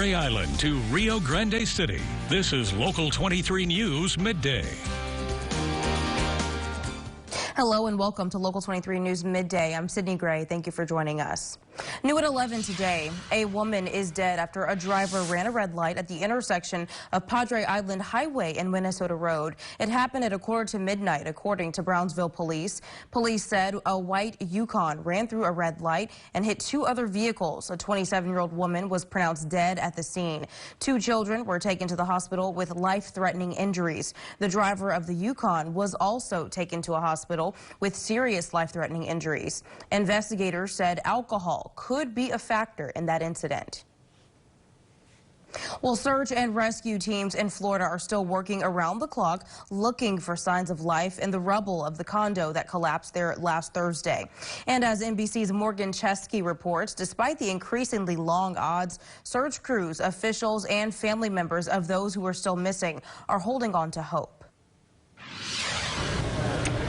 Padre Island to Rio Grande City. This is Local 23 News Midday. Hello and welcome to Local 23 News Midday. I'm Sydney Gray. Thank you for joining us. New at 11 today, a woman is dead after a driver ran a red light at the intersection of Padre Island Highway and Minnesota Road. It happened at midnight, according to Brownsville police. Police said a white Yukon ran through a red light and hit two other vehicles. A 27-year-old woman was pronounced dead at the scene. Two children were taken to the hospital with life-threatening injuries. The driver of the Yukon was also taken to a hospital with serious life-threatening injuries. Investigators said alcohol could be a factor in that incident. Well, search and rescue teams in Florida are still working around the clock looking for signs of life in the rubble of the condo that collapsed there last Thursday. And as NBC's Morgan Chesky reports, despite the increasingly long odds, search crews, officials, and family members of those who are still missing are holding on to hope.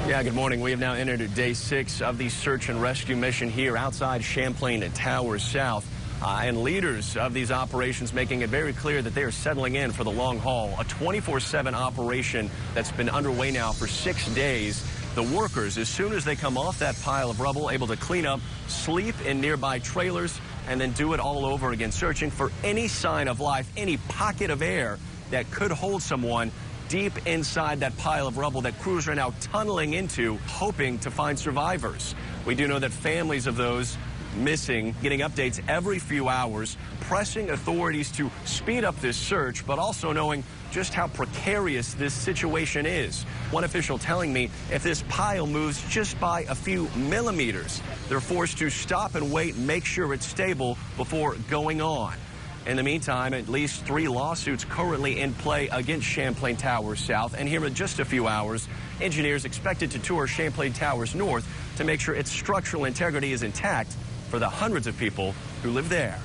Yeah, good morning. We have now entered day 6 of the search and rescue mission here outside Champlain Towers South. And leaders of these operations making it very clear that they are settling in for the long haul. A 24/7 operation that's been underway now for 6 days. The workers, as soon as they come off that pile of rubble, able to clean up, sleep in nearby trailers, and then do it all over again, searching for any sign of life, any pocket of air that could hold someone deep inside that pile of rubble that crews are now tunneling into, hoping to find survivors. We do know that families of those missing getting updates every few hours, pressing authorities to speed up this search, but also knowing just how precarious this situation is. One official telling me if this pile moves just by a few millimeters, they're forced to stop and wait and make sure it's stable before going on. In the meantime, at least 3 lawsuits currently in play against Champlain Towers South. And here in just a few hours, engineers expected to tour Champlain Towers North to make sure its structural integrity is intact for the hundreds of people who live there.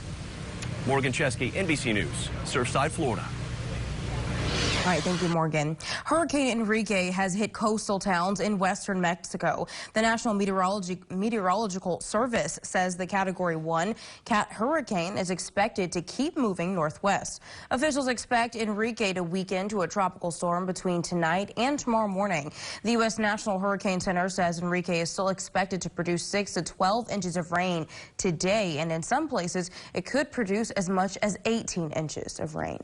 Morgan Chesky, NBC News, Surfside, Florida. All right, thank you, Morgan. Hurricane Enrique has hit coastal towns in western Mexico. The National Meteorological Service says the Category 1 hurricane is expected to keep moving northwest. Officials expect Enrique to weaken to a tropical storm between tonight and tomorrow morning. The U.S. National Hurricane Center says Enrique is still expected to produce 6 to 12 inches of rain today, and in some places it could produce as much as 18 inches of rain.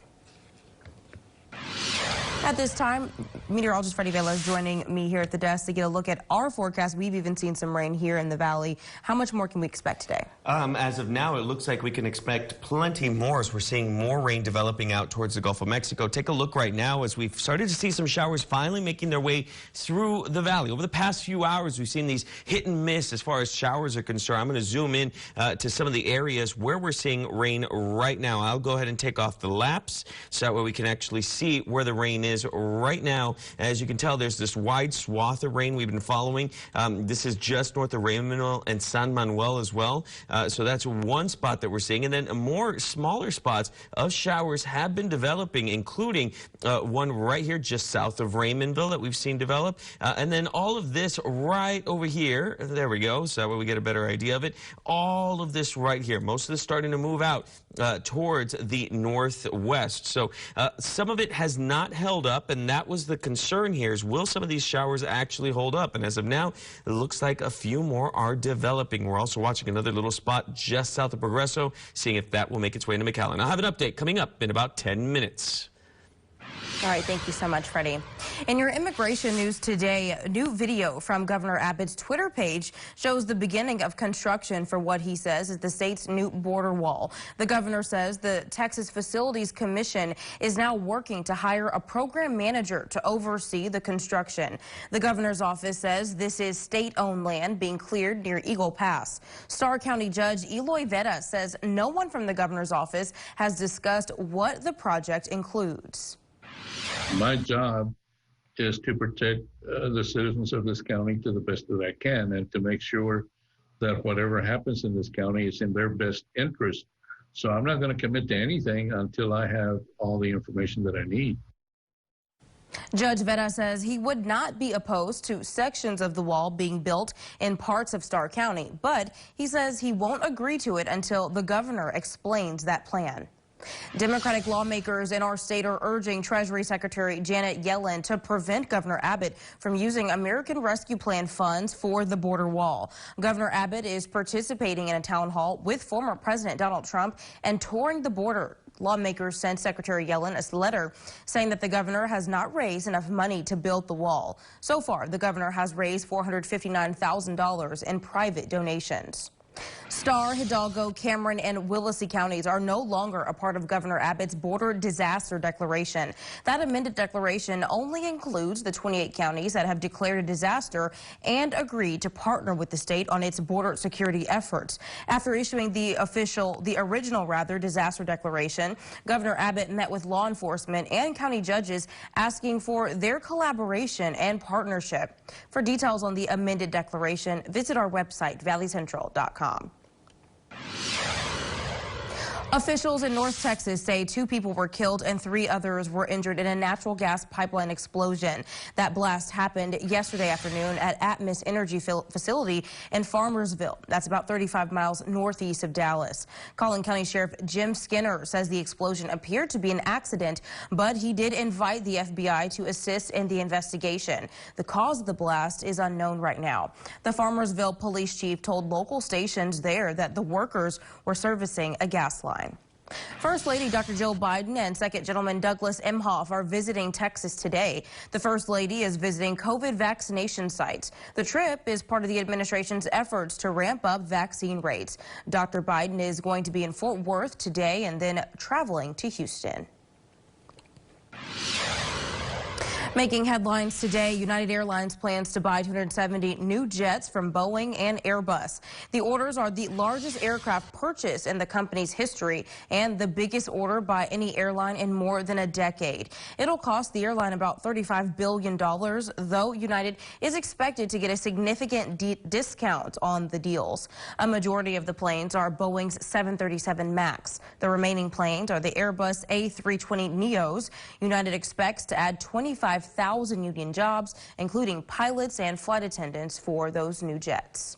At this time, meteorologist Freddie Vela is joining me here at the desk to get a look at our forecast. We've even seen some rain here in the valley. How much more can we expect today? As of now, it looks like we can expect plenty more as we're seeing more rain developing out towards the Gulf of Mexico. Take a look right now as we've started to see some showers finally making their way through the valley. Over the past few hours, we've seen these hit and miss as far as showers are concerned. I'm going to zoom in to some of the areas where we're seeing rain right now. I'll go ahead and take off the laps so that way we can actually see where the rain is right now. As you can tell, there's this wide swath of rain we've been following. This is just north of Raymond and San Manuel as well. So that's one spot that we're seeing. And then more smaller spots of showers have been developing, including one right here just south of Raymondville that we've seen develop. And then all of this right over here. There we go. So that way we get a better idea of it. All of this right here. Most of this starting to move out towards the northwest. So some of it has not held up, and that was the concern here, is will some of these showers actually hold up? And as of now, it looks like a few more are developing. We're also watching another little spot just south of Progreso, seeing if that will make its way into McAllen. I'll have an update coming up in about 10 minutes. All right, thank you so much, Freddie. In your immigration news today, a new video from Governor Abbott's Twitter page shows the beginning of construction for what he says is the state's new border wall. The governor says the Texas Facilities Commission is now working to hire a program manager to oversee the construction. The governor's office says this is state-owned land being cleared near Eagle Pass. Starr County Judge Eloy Vera says no one from the governor's office has discussed what the project includes. My job is to protect the citizens of this county to the best that I can, and to make sure that whatever happens in this county is in their best interest. So I'm not going to commit to anything until I have all the information that I need. Judge Vera says he would not be opposed to sections of the wall being built in parts of Starr County, but he says he won't agree to it until the governor explains that plan. Democratic lawmakers in our state are urging Treasury Secretary Janet Yellen to prevent Governor Abbott from using American Rescue Plan funds for the border wall. Governor Abbott is participating in a town hall with former President Donald Trump and touring the border. Lawmakers sent Secretary Yellen a letter saying that the governor has not raised enough money to build the wall. So far, the governor has raised $459,000 in private donations. Starr, Hidalgo, Cameron, and Willacy counties are no longer a part of Governor Abbott's border disaster declaration. That amended declaration only includes the 28 counties that have declared a disaster and agreed to partner with the state on its border security efforts. After issuing the original disaster declaration, Governor Abbott met with law enforcement and county judges asking for their collaboration and partnership. For details on the amended declaration, visit our website, valleycentral.com. Officials in North Texas say 2 people were killed and 3 others were injured in a natural gas pipeline explosion. That blast happened yesterday afternoon at Atmos Energy facility in Farmersville. That's about 35 miles northeast of Dallas. Collin County Sheriff Jim Skinner says the explosion appeared to be an accident, but he did invite the FBI to assist in the investigation. The cause of the blast is unknown right now. The Farmersville police chief told local stations there that the workers were servicing a gas line. First Lady Dr. Jill Biden and Second Gentleman Douglas Emhoff are visiting Texas today. The First Lady is visiting COVID vaccination sites. The trip is part of the administration's efforts to ramp up vaccine rates. Dr. Biden is going to be in Fort Worth today and then traveling to Houston. Making headlines today, United Airlines plans to buy 270 new jets from Boeing and Airbus. The orders are the largest aircraft purchase in the company's history and the biggest order by any airline in more than a decade. It'll cost the airline about $35 billion, though United is expected to get a significant discount on the deals. A majority of the planes are Boeing's 737 MAX. The remaining planes are the Airbus A320neos. United expects to add 25,000 union jobs, including pilots and flight attendants for those new jets.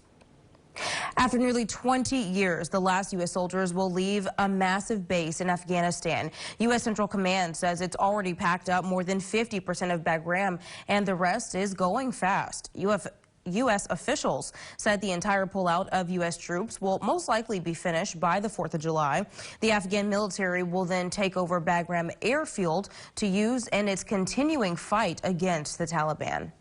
After nearly 20 years, the last U.S. soldiers will leave a massive base in Afghanistan. U.S. Central Command says it's already packed up more than 50% of Bagram, and the rest is going fast. U.S. officials said the entire pullout of U.S. troops will most likely be finished by the 4th of July. The Afghan military will then take over Bagram airfield to use in its continuing fight against the Taliban.